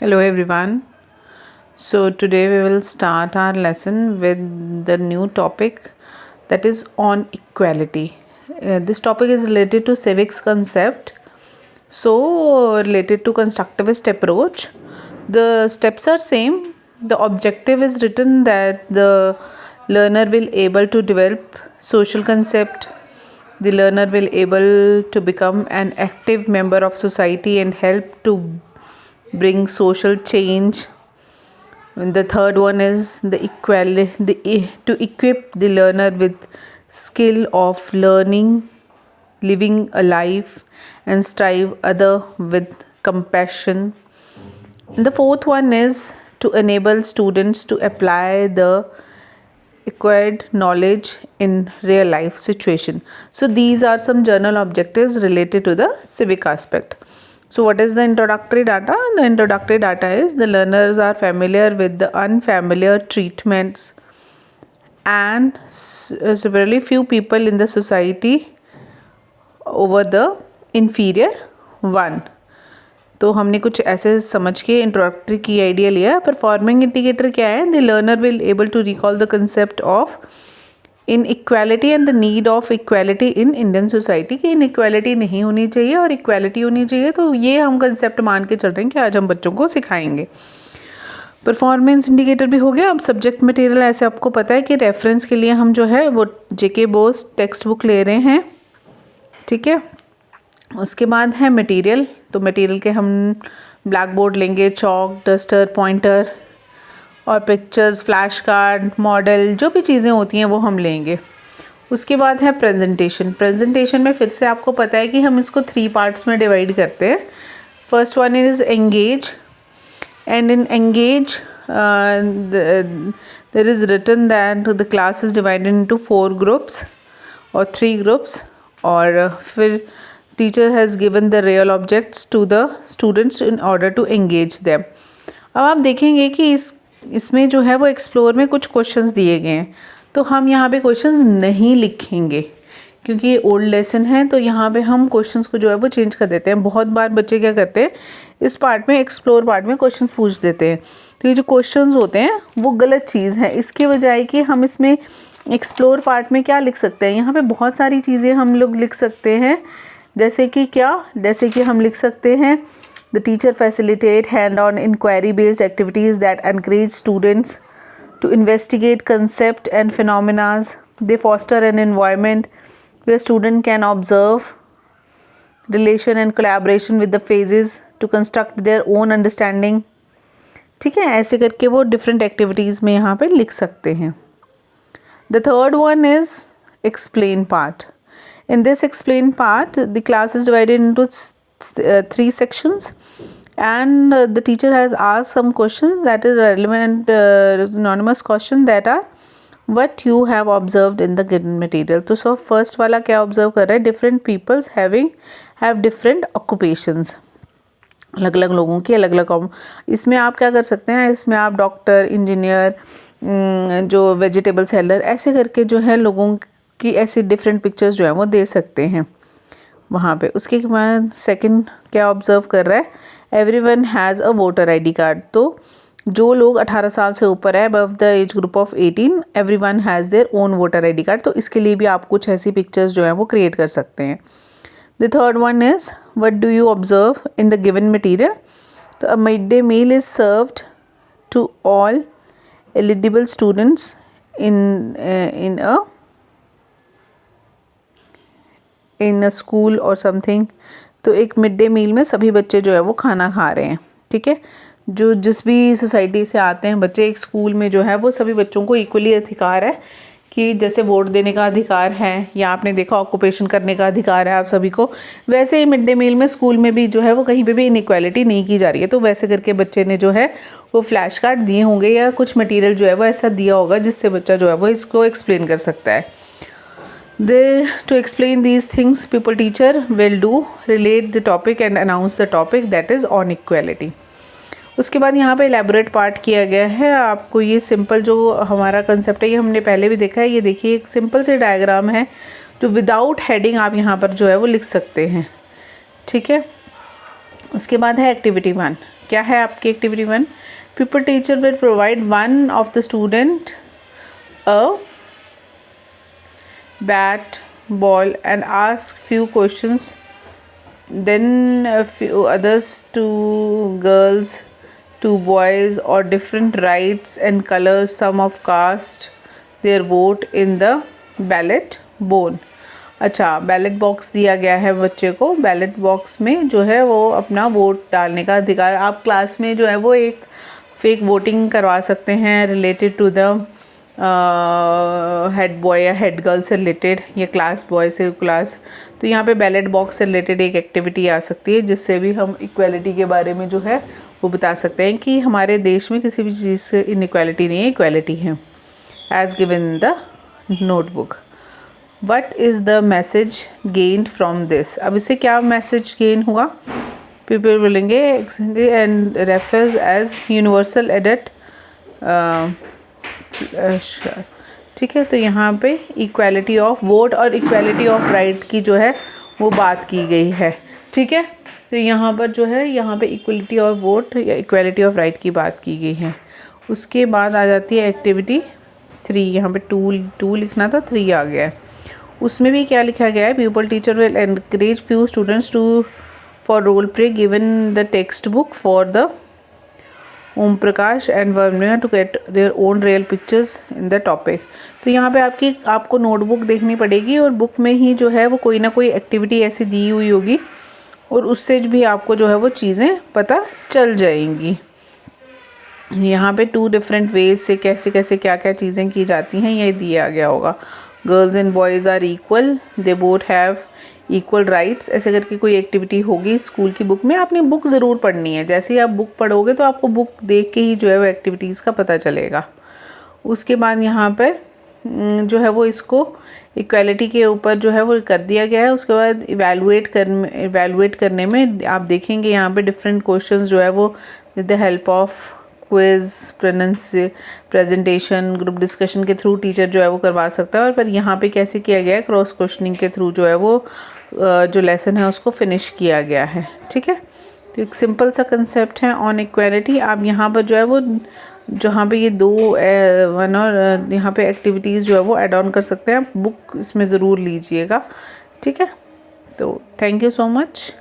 Hello everyone. So today we will start our lesson with the new topic that is on equality. This topic is related to civics concept. So related to constructivist approach. The steps are same. The objective is written that the learner will able to develop social concept. The learner will able to become an active member of society and help to bring social change. And the third one is to equip the learner with skill of learning, living a life, and strive other with compassion. And the fourth one is to enable students to apply the acquired knowledge in real life situation. So these are some journal objectives related to the civic aspect. So what is the introductory data? The introductory data is the learners are familiar with the unfamiliar treatments and severely few people in the society over the inferior one. तो हमने कुछ ऐसे समझ के introductory की idea लिया. Performing indicator क्या है? The learner will able to recall the concept of inequality and the need of equality in Indian society. कि इन इक्वालिटी नहीं होनी चाहिए और इक्वालिटी होनी चाहिए. तो ये हम कंसेप्ट मान के चल रहे हैं कि आज हम बच्चों को सिखाएंगे. परफॉर्मेंस इंडिकेटर भी हो गया. अब सब्जेक्ट मटेरियल ऐसे आपको पता है कि रेफरेंस के लिए हम जो है वो जेके बोस टेक्स्ट बुक ले रहे हैं. ठीक है. उसके बाद है मटेरियल. तो मटेरियल के हम ब्लैक बोर्ड लेंगे, चॉक, डस्टर, पॉइंटर और पिक्चर्स, फ्लैश कार्ड, मॉडल, जो भी चीज़ें होती हैं वो हम लेंगे. उसके बाद है प्रेजेंटेशन. प्रेजेंटेशन में फिर से आपको पता है कि हम इसको 3 पार्ट्स में डिवाइड करते हैं. First one is engage. And in engage there is written that the class is divided into 4 groups और 3 ग्रुप्स. और फिर teacher has given the real objects to the students in order to engage them. अब आप देखेंगे कि इसमें जो है वो एक्सप्लोर में कुछ क्वेश्चंस दिए गए हैं. तो हम यहाँ पे क्वेश्चंस नहीं लिखेंगे क्योंकि ये ओल्ड लेसन है. तो यहाँ पे हम क्वेश्चंस को जो है वो चेंज कर देते हैं. बहुत बार बच्चे क्या करते हैं, इस पार्ट में एक्सप्लोर पार्ट में क्वेश्चंस पूछ देते हैं. तो ये जो क्वेश्चंस होते हैं वो गलत चीज़ है. इसके बजाय कि हम इसमें एक्सप्लोर पार्ट में क्या लिख सकते हैं, यहाँ पर बहुत सारी चीज़ें हम लोग लिख सकते हैं. जैसे कि क्या, जैसे कि हम लिख सकते हैं the teacher facilitate hand on inquiry based activities that encourage students to investigate concept and phenomenas. They foster an environment where student can observe relation and collaboration with the phases to construct their own understanding. ठीक है. ऐसे करके वो different activities में यहाँ पे लिख सकते हैं. The third one is explain part. In this explain part, the class is divided into 3 sections, and the teacher has asked some questions that is relevant, anonymous question that are what you have observed in the given material. तो so first वाला क्या observe कर रहा है? Different peoples have different occupations. अलग अलग लोगों की अलग अलग. इसमें आप क्या कर सकते हैं, इसमें आप डॉक्टर, इंजीनियर, जो वेजिटेबल सेलर, ऐसे करके जो है लोगों कि ऐसी डिफरेंट पिक्चर्स जो है वो दे सकते हैं वहाँ पे. उसके बाद सेकंड क्या ऑब्जर्व कर रहा है? Everyone has a voter ID card. तो जो लोग 18 साल से ऊपर है, above the age group of 18, everyone has their own voter ID card. तो इसके लिए भी आप कुछ ऐसी पिक्चर्स जो है वो क्रिएट कर सकते हैं. The third one is what do you observe in the given material. तो a mid day meal is served to all eligible students in a school और समथिंग. तो एक मिड डे मील में सभी बच्चे जो है वो खाना खा रहे हैं. ठीक है. जो जिस भी सोसाइटी से आते हैं बच्चे, एक स्कूल में जो है वो सभी बच्चों को इक्वली अधिकार है कि जैसे वोट देने का अधिकार है या आपने देखा ऑक्यूपेशन करने का अधिकार है आप सभी को, वैसे ही मिड डे मील में स्कूल में भी जो है वो कहीं पे भी इनइक्वालिटी नहीं की जा रही है. तो वैसे करके बच्चे ने जो है वो फ्लैश कार्ड दिए होंगे या कुछ मटीरियल जो है वो ऐसा दिया होगा जिससे बच्चा जो है वो इसको एक्सप्लेन कर सकता है. To explain these things, people teacher will do relate the topic and announce the topic that is on equality. उसके बाद यहाँ पे elaborate पार्ट किया गया है. आपको ये सिंपल जो हमारा कंसेप्ट है ये हमने पहले भी देखा है. ये देखिए एक सिंपल से डायग्राम है जो विदाउट हेडिंग आप यहाँ पर जो है वो लिख सकते हैं. ठीक है. उसके बाद है एक्टिविटी 1. क्या है आपकी activity 1? People teacher will provide one of the student a bat, ball and ask few questions, then a few others, two girls, two boys, or different rights and colors, some of cast their vote in the ballot box. अच्छा, ballot box दिया गया है बच्चे को, ballot box में जो है वो अपना वोट डालने का अधिकार, आप क्लास में जो है वो एक फेक वोटिंग करवा सकते हैं related to the head boy या हेड गर्ल से रिलेटेड या क्लास बॉय से क्लास। तो यहाँ पे बैलेट बॉक्स से रिलेटेड एक एक्टिविटी आ सकती है जिससे भी हम इक्वालिटी के बारे में जो है वो बता सकते हैं कि हमारे देश में किसी भी चीज़ से इनइक्वालिटी नहीं है, इक्वालिटी है as given in the notebook. What is the message gained from this? अब इससे क्या मैसेज गेन हुआ? पीपल बोलेंगे एंड रेफर्स एज यूनिवर्सल एडिट, ठीक है। तो यहाँ पे इक्वालिटी ऑफ वोट और इक्वालिटी ऑफ राइट की जो है वो बात की गई है, ठीक है। तो यहाँ पर जो है यहाँ पे इक्वलिटी ऑफ वोट या इक्वालिटी ऑफ राइट की बात की गई है। उसके बाद आ जाती है एक्टिविटी 3, यहाँ पे 2 लिखना था, 3 आ गया है। उसमें भी क्या लिखा गया है? People teacher will encourage few students to for role play given the text book for the Om Prakash and वर्मिया to get their own real pictures in the topic. तो यहाँ पे आपको नोटबुक देखनी पड़ेगी और बुक में ही जो है वो कोई ना कोई एक्टिविटी ऐसी दी हुई होगी और उससे भी आपको जो है वो चीज़ें पता चल जाएंगी। यहाँ पे 2 डिफरेंट वेज से कैसे कैसे क्या क्या चीज़ें की जाती हैं ये दिया गया होगा। Girls and boys are equal, they both have equal rights, ऐसे करके कोई एक्टिविटी होगी स्कूल की बुक में। आपने बुक ज़रूर पढ़नी है, जैसे ही आप बुक पढ़ोगे तो आपको बुक देख के ही जो है वो एक्टिविटीज़ का पता चलेगा। उसके बाद यहाँ पर जो है वो इसको इक्वालिटी के ऊपर जो है वो कर दिया गया है। उसके बाद इवैल्यूएट करने में आप देखेंगे यहाँ पे डिफरेंट क्वेश्चंस जो है वो with the help of quiz, presentation, group discussion के थ्रू टीचर जो है वो करवा सकता है। और पर यहाँ पे कैसे किया गया है, क्रॉस क्वेश्चनिंग के थ्रू जो है वो जो लेसन है उसको फिनिश किया गया है, ठीक है। तो एक सिंपल सा कंसेप्ट है ऑन इक्वालिटी। आप यहाँ पर जो है वो जहाँ पे ये 2 1 और यहाँ पे एक्टिविटीज़ जो है वो ऐड ऑन कर सकते हैं। आप बुक इसमें ज़रूर लीजिएगा, ठीक है। तो थैंक यू सो मच।